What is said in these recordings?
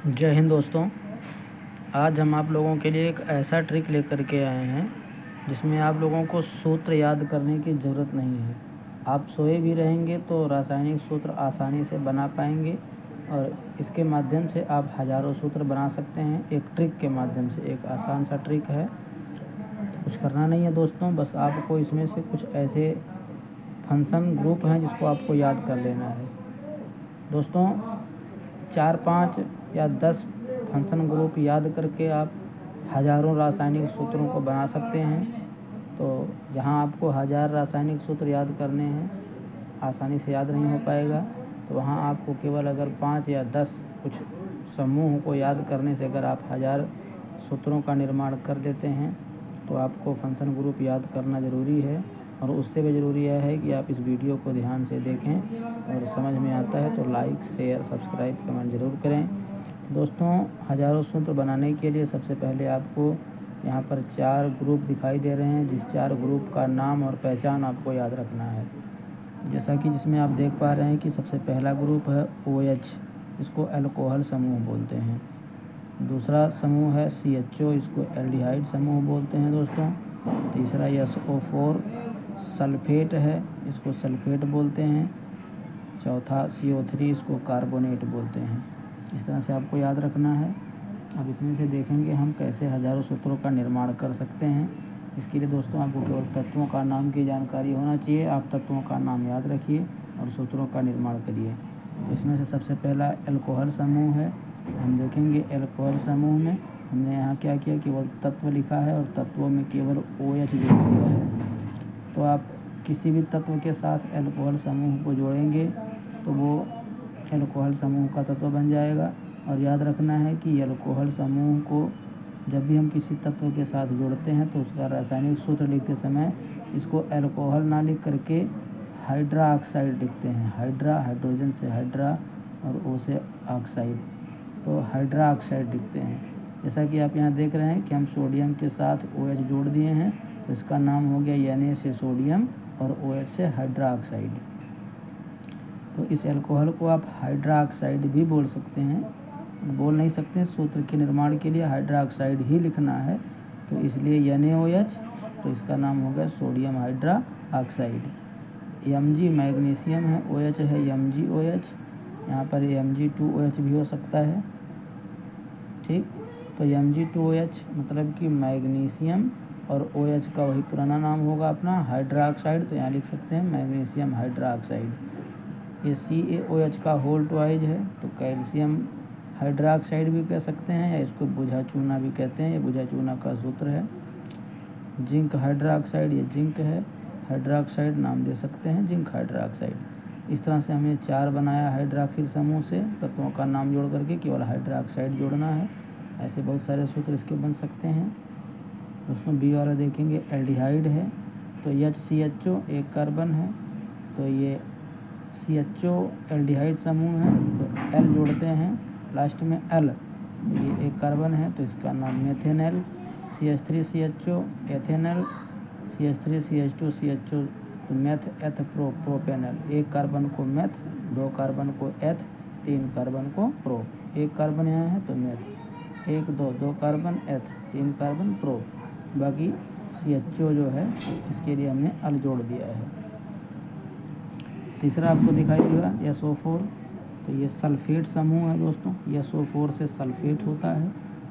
जय हिंद दोस्तों। आज हम आप लोगों के लिए एक ऐसा ट्रिक लेकर के आए हैं जिसमें आप लोगों को सूत्र याद करने की ज़रूरत नहीं है। आप सोए भी रहेंगे तो रासायनिक सूत्र आसानी से बना पाएंगे और इसके माध्यम से आप हज़ारों सूत्र बना सकते हैं। एक ट्रिक के माध्यम से एक आसान सा ट्रिक है। कुछ करना नहीं है दोस्तों, बस आपको इसमें से कुछ ऐसे फंक्शन ग्रुप हैं जिसको आपको याद कर लेना है। दोस्तों 4-5 या 10 फंक्शन ग्रुप याद करके आप हज़ारों रासायनिक सूत्रों को बना सकते हैं। तो जहां आपको 1000 रासायनिक सूत्र याद करने हैं, आसानी से याद नहीं हो पाएगा, तो वहां आपको केवल अगर 5 या 10 कुछ समूह को याद करने से अगर आप 1000 सूत्रों का निर्माण कर देते हैं तो आपको फंक्शन ग्रुप याद करना ज़रूरी है। और उससे भी ज़रूरी यह है कि आप इस वीडियो को ध्यान से देखें और समझ में आता है तो लाइक, शेयर, सब्सक्राइब, कमेंट ज़रूर करें। दोस्तों हज़ारों सूत्र बनाने के लिए सबसे पहले आपको यहाँ पर 4 ग्रुप दिखाई दे रहे हैं, जिस 4 ग्रुप का नाम और पहचान आपको याद रखना है। जैसा कि जिसमें आप देख पा रहे हैं कि सबसे पहला ग्रुप है OH, इसको अल्कोहल समूह बोलते हैं। दूसरा समूह है CHO, इसको एल्डिहाइड समूह बोलते हैं दोस्तों। तीसरा SO4 सल्फेट है, इसको सल्फेट बोलते हैं। चौथा CO3, इसको कार्बोनेट बोलते हैं। इस तरह से आपको याद रखना है। अब इसमें से देखेंगे हम कैसे हज़ारों सूत्रों का निर्माण कर सकते हैं। इसके लिए दोस्तों आपको केवल तत्वों का नाम की जानकारी होना चाहिए। आप तत्वों का नाम याद रखिए और सूत्रों का निर्माण करिए। तो इसमें से सबसे पहला अल्कोहल समूह है। हम देखेंगे अल्कोहल समूह में हमने यहाँ क्या किया, केवल तत्व लिखा है और तत्वों में केवल OH जोड़ दिया है। तो आप किसी भी तत्व के साथ अल्कोहल समूह को जोड़ेंगे तो वो अल्कोहल समूह का तत्व बन जाएगा। और याद रखना है कि अल्कोहल समूह को जब भी हम किसी तत्व के साथ जोड़ते हैं तो उसका रासायनिक सूत्र लिखते समय इसको अल्कोहल ना लिख करके हाइड्रा ऑक्साइड लिखते हैं। हाइड्रा, हाइड्रोजन से हाइड्रा और O से ऑक्साइड, तो हाइड्रा ऑक्साइड लिखते हैं। जैसा कि आप यहाँ देख रहे हैं कि हम सोडियम के साथ OH जोड़ दिए हैं, तो इसका नाम हो गया Na से सोडियम और OH से हाइड्रा ऑक्साइड। तो इस अल्कोहल को आप हाइड्रा ऑक्साइड भी बोल सकते हैं, बोल नहीं सकते। सूत्र के निर्माण के लिए हाइड्रा ऑक्साइड ही लिखना है, तो इसलिए NaOH, तो इसका नाम हो गया sodium hydra oxide. Mg magnesium है, OH है MgOH, यहाँ पर Mg2OH भी हो सकता है। ठीक, तो Mg2OH मतलब कि मैग्नीशियम और OH का वही पुराना नाम होगा अपना हाइड्रा ऑक्साइड, तो यहाँ लिख सकते हैं मैग्नीशियम हाइड्रा ऑक्साइड। ये CaOH का होल ट्वाइज है, तो कैल्शियम हाइड्रा ऑक्साइड भी कह सकते हैं या इसको बुझा चूना भी कहते हैं। ये बुझा चूना का सूत्र है। जिंक हाइड्रा ऑक्साइड, ये जिंक है, हाइड्रा ऑक्साइड नाम दे सकते हैं जिंक हाइड्रा ऑक्साइड। इस तरह से हमने 4 बनाया हाइड्रॉक्सिल समूह से, तत्वों का नाम जोड़ करके केवल हाइड्रा ऑक्साइड जोड़ना है। ऐसे बहुत सारे सूत्र इसके बन सकते हैं। दोस्तों बी वाला देखेंगे एल्डिहाइड है, तो HCHO एक कार्बन है, तो ये CHO एल्डिहाइड समूह है, तो L जोड़ते हैं लास्ट में L, ये एक कार्बन है, तो इसका नाम मेथेनल। CH3CHO एथेनल, CH3CH2CHO तो मेथ एथ प्रोपेनल। एक कार्बन को मेथ, 2 कार्बन को एथ, 3 कार्बन को प्रो। एक कार्बन यहाँ है तो मेथ, 1 2 2 कार्बन एथ, 3 कार्बन प्रो। बाकी CHO जो है इसके लिए हमने L जोड़ दिया है। तीसरा आपको दिखाई देगा SO4, तो ये सल्फेट समूह है दोस्तों। SO4 से सल्फेट होता है,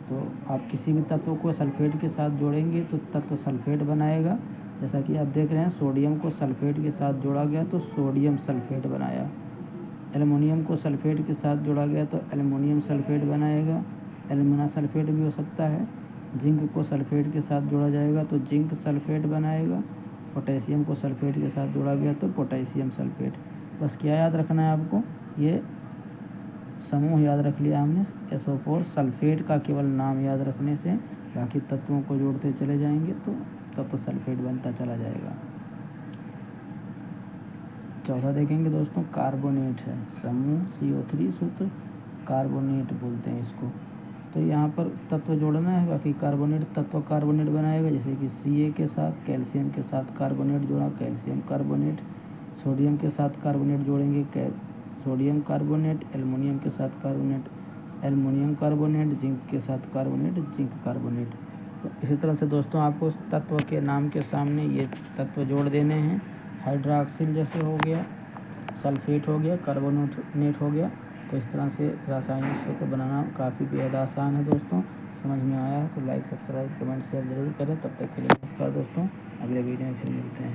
तो आप किसी भी तत्व को सल्फेट के साथ जोड़ेंगे तो तत्व सल्फेट बनाएगा। जैसा कि आप देख रहे हैं सोडियम को सल्फेट के साथ जोड़ा गया तो सोडियम सल्फेट बनाया। एल्युमिनियम को सल्फेट के साथ जोड़ा गया तो एल्युमिनियम सल्फेट बनाएगा, एल्युमिना सल्फेट भी हो सकता है। जिंक को सल्फेट के साथ जोड़ा जाएगा तो जिंक सल्फेट बनाएगा। पोटेशियम को सल्फेट के साथ जोड़ा गया तो पोटेशियम सल्फेट। बस क्या याद रखना है आपको, ये समूह याद रख लिया हमने SO4 सल्फेट का केवल नाम याद रखने से, बाकी तत्वों को जोड़ते चले जाएंगे तो तत्व सल्फेट बनता चला जाएगा। चौथा देखेंगे दोस्तों कार्बोनेट है, समूह CO3 सूत्र कार्बोनेट बोलते हैं इसको। तो यहाँ पर तत्व जोड़ना है, बाकी कार्बोनेट तत्व कार्बोनेट बनाएगा। जैसे कि Ca के साथ कैल्शियम के साथ कार्बोनेट जोड़ा, कैल्शियम कार्बोनेट। सोडियम के साथ कार्बोनेट जोड़ेंगे, सोडियम कार्बोनेट। एल्युमिनियम के साथ कार्बोनेट, एल्युमिनियम कार्बोनेट, जिंक के साथ कार्बोनेट, जिंक कार्बोनेट। तो इसी तरह से दोस्तों आपको तत्व के नाम के सामने ये तत्व जोड़ देने हैं। हाइड्रॉक्सिल जैसे हो गया, सल्फेट हो गया, कार्बोनेट हो गया। तो इस तरह से रासायनिक सूत्र बनाना काफ़ी बेहद आसान है दोस्तों। समझ में आया है तो लाइक, सब्सक्राइब, कमेंट, शेयर ज़रूर करें। तब तक के लिए नमस्कार दोस्तों, अगले वीडियो में फिर मिलते हैं।